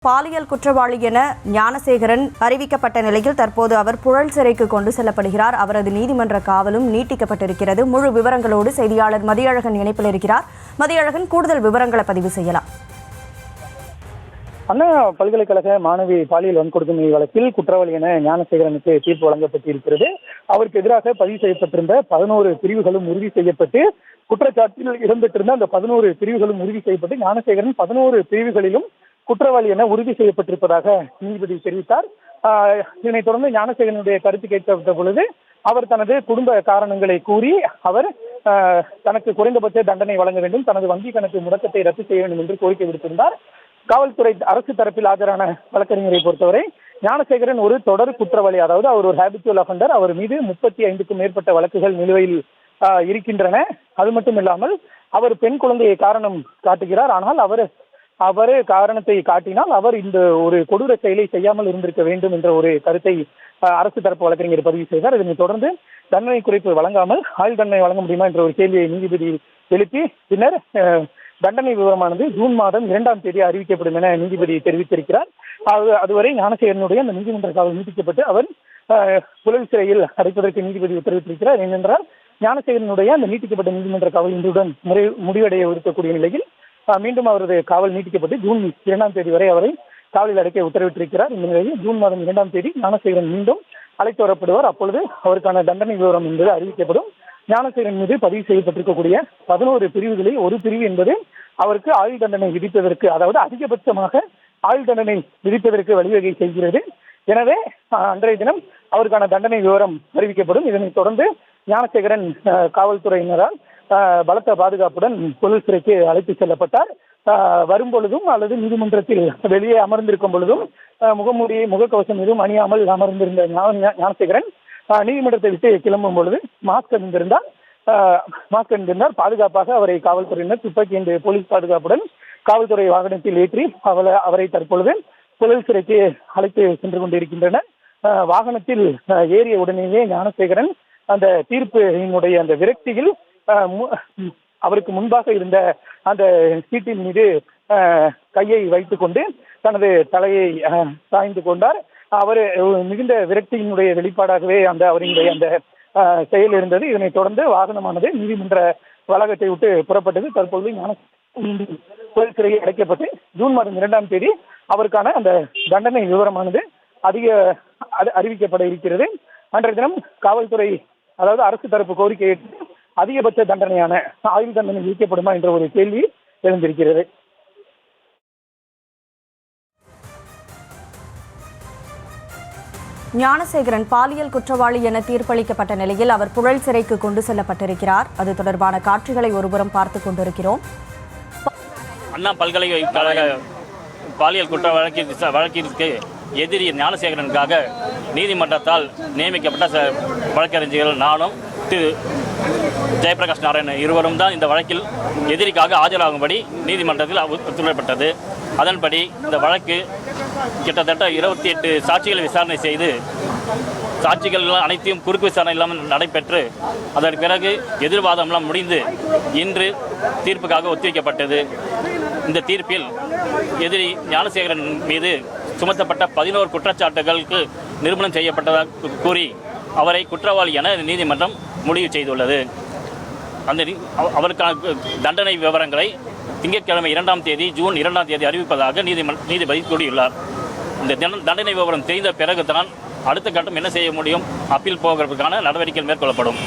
பாலியல் குற்றவாளி என ஞானசேகரன் அறிவிக்கப்பட்ட நிலையில் தற்போது அவர் புழல் சிறைக்கு கொண்டு செல்லப்படுகிறார். அவரது நீதிமன்ற காவலும் நீட்டிக்கப்பட்டிருக்கிறது. முழு விவரங்களோடு செய்தியாளர் மதியழகன் இணைப்பில் இருக்கிறார். மதியழகன், கூடுதல் விவரங்களை பதிவு செய்யலாம். அண்ணா பல்கலைக்கழக மாணவி பாலியல் வன்கொடுமை வழக்கில் குற்றவாளி என ஞானசேகரனுக்கு தீர்ப்பு வழங்கப்பட்டிருக்கிறது. அவருக்கு எதிராக பதிவு செய்யப்பட்டிருந்த 11 பிரிவுகளும் உறுதி செய்யப்பட்டு குற்றச்சாட்டில் இடம்பெற்றிருந்த அந்த 11 பிரிவுகளும் உறுதி செய்யப்பட்டு ஞானசேகரன் 11 பிரிவுகளிலும் குற்றவாளி என உறுதி செய்யப்பட்டிருப்பதாக நீதிபதி தெரிவித்தார். இதனைத் தொடர்ந்து ஞானசேகரனுடைய கருத்து கேட்கப்பட்ட பொழுது அவர் தனது குடும்ப காரணங்களை கூறி அவர் தனக்கு குறைந்தபட்ச தண்டனை வழங்க வேண்டும், தனது வங்கி கணக்கு முடக்கத்தை ரத்து செய்ய வேண்டும் என்று கோரிக்கை விடுத்திருந்தார். காவல்துறை அரசு தரப்பில் ஆஜரான வழக்கறிஞரை பொறுத்தவரை ஞானசேகரன் ஒரு தொடர் குற்றவாளி, அதாவது அவர் ஒரு ஹேபிச்சுவல் அஃபெண்டர். அவர் மீது 35க்கும் மேற்பட்ட வழக்குகள் நிலுவையில் இருக்கின்றன. அது மட்டும் இல்லாமல் அவர் பெண் குழந்தையை காரணம் காட்டுகிறார். ஆனால் அவர் காரணத்தை காட்டினால் அவர் இந்த ஒரு கொடூர செயலை செய்யாமல் இருந்திருக்க வேண்டும் என்ற ஒரு கருத்தை அரசு தரப்பு வழக்கறிஞர் பதிவு செய்தார். இதனைத் தொடர்ந்து தண்டனை குறைப்பு வழங்காமல் ஆயுள் தண்டனை வழங்க முடியுமா என்ற ஒரு கேள்வியை நீதிபதி எழுப்பி பின்னர் தண்டனை விவரமானது ஜூன் மாதம் 2ஆம் தேதி அறிவிக்கப்படும் என நீதிபதி தெரிவித்திருக்கிறார். அதுவரை ஞானசேகரனுடைய அந்த நீதிமன்ற காவல் நீட்டிக்கப்பட்டு அவர் புழல் சிறையில் அடைப்பதற்கு நீதிபதி உத்தரவிட்டிருக்கிறார். ஏனென்றால் ஞானசேகரனுடைய அந்த நீட்டிக்கப்பட்ட நீதிமன்ற காவல் இன்றுடன் முடிவடைய இருக்கக்கூடிய நிலையில் மீண்டும் அவரது காவல் நீட்டிக்கப்பட்டு ஜூன் 2ஆம் தேதி வரை அவரை காவலில் அடைக்க உத்தரவிட்டிருக்கிறார். இந்த நிலையில் ஜூன் மாதம் 2ஆம் தேதி ஞானசேகரன் மீண்டும் அழைத்து வரப்படுவார். அப்பொழுது அவருக்கான தண்டனை விவரம் என்பது அறிவிக்கப்படும். ஞானசேகரன் மீது பதிவு செய்யப்பட்டிருக்கக்கூடிய 11 பிரிவுகளில் ஒரு பிரிவு என்பது அவருக்கு ஆயுள் தண்டனை விதிப்பதற்கு, அதாவது அதிகபட்சமாக ஆயுள் தண்டனை விதிப்பதற்கு வழிவகை செய்கிறது. எனவே அன்றைய தினம் அவருக்கான தண்டனை விவரம் அறிவிக்கப்படும். இதனைத் தொடர்ந்து ஞானசேகரன் காவல்துறையினரால் பலத்த பாதுகாப்புடன் புழல் சிறைக்கு அழைத்து செல்லப்பட்டார். வரும்பொழுதும் அல்லது நீதிமன்றத்தில் வெளியே அமர்ந்திருக்கும் பொழுதும் முகக்கவசம் எதுவும் அணியாமல் அமர்ந்திருந்த ஞானசேகரன் நீதிமன்றத்தை விட்டு கிளம்பும் பொழுது மாஸ்க் அணிந்திருந்தார். பாதுகாப்பாக அவரை காவல்துறையினர் துப்பாக்கி என்ற போலீஸ் பாதுகாப்புடன் காவல்துறை வாகனத்தில் ஏற்றி அவரை தற்பொழுது புழல் சிறைக்கு அழைத்து சென்று கொண்டிருக்கின்றனர். வாகனத்தில் ஏறிய உடனேயே ஞானசேகரன் அந்த தீர்ப்பினுடைய அந்த விரக்தியில் அவருக்கு முன்பாக இருந்த அந்த சீட்டின் மீது கையை வைத்துக் கொண்டு தனது தலையை சாய்ந்து கொண்டார். அவர் மிகுந்த விரக்தியினுடைய வெளிப்பாடாகவே அவரினுடைய அந்த செயல் இருந்தது. இதனைத் தொடர்ந்து வாகனமானது நீதிமன்ற வளாகத்தை விட்டு புறப்பட்டது. தற்பொழுது புழல் சிறையில் அடைக்கப்பட்டு ஜூன் மாதம் 2ஆம் தேதி அவருக்கான அந்த தண்டனை விவரமானது அறிவிக்கப்பட இருக்கிறது. அன்றைய தினம் காவல்துறை, அதாவது அரசு தரப்பு கோரிக்கையை அதிகபட்ச தண்டனையான ஆயுள் தண்டனை விதிக்கப்படுமா என்ற ஒரு கேள்வி எழுந்திருக்கிறது. ஞானசேகரன் பாலியல் குற்றவாளி என தீர்ப்பளிக்கப்பட்ட நிலையில் அவர் புழல் சிறைக்கு கொண்டு செல்லப்பட்டிருக்கிறார். அது தொடர்பான காட்சிகளை ஒருபுறம் பார்த்துக் கொண்டிருக்கிறோம். அண்ணா பல்கலைக்கழக பாலியல் குற்ற வழக்கிற்கு எதிரி ஞானசேகரனுக்காக நீதிமன்றத்தால் நியமிக்கப்பட்ட வழக்கறிஞர்கள் நானும் திரு ஜெயபிரகாஷ் நாராயணன் இருவரும் தான் இந்த வழக்கில் எதிரிக்காக ஆஜராகும்படி நீதிமன்றத்தில் உத்தரவிடப்பட்டது. அதன்படி இந்த வழக்கு கிட்டத்தட்ட 28 சாட்சிகளை விசாரணை செய்து சாட்சிகள் அனைத்தையும் குறுக்கு விசாரணை இல்லாமல் நடைபெற்று அதற்கு பிறகு எதிர்வாதம்லாம் முடிந்து இன்று தீர்ப்புக்காக ஒத்திவைக்கப்பட்டது. இந்த தீர்ப்பில் எதிரி ஞானசேகரன் மீது சுமத்தப்பட்ட 11 குற்றச்சாட்டுகளுக்கு நிரூபணம் செய்யப்பட்டதாக கூறி அவரை குற்றவாளி என நீதிமன்றம் முடிவு செய்துள்ளது. அவருக்கான தண்டனை விவரங்களை திங்கட்கிழமை 2ஆம் தேதி ஜூன் 2ஆம் தேதி அறிவிப்பதாக நீதிபதி கூறியுள்ளார். இந்த தண்டனை விவரம் தெரிந்த பிறகுதான் அடுத்த கட்டம் என்ன செய்ய முடியும், அப்பீல் போகிறதுக்கான நடவடிக்கைகள் மேற்கொள்ளப்படும்.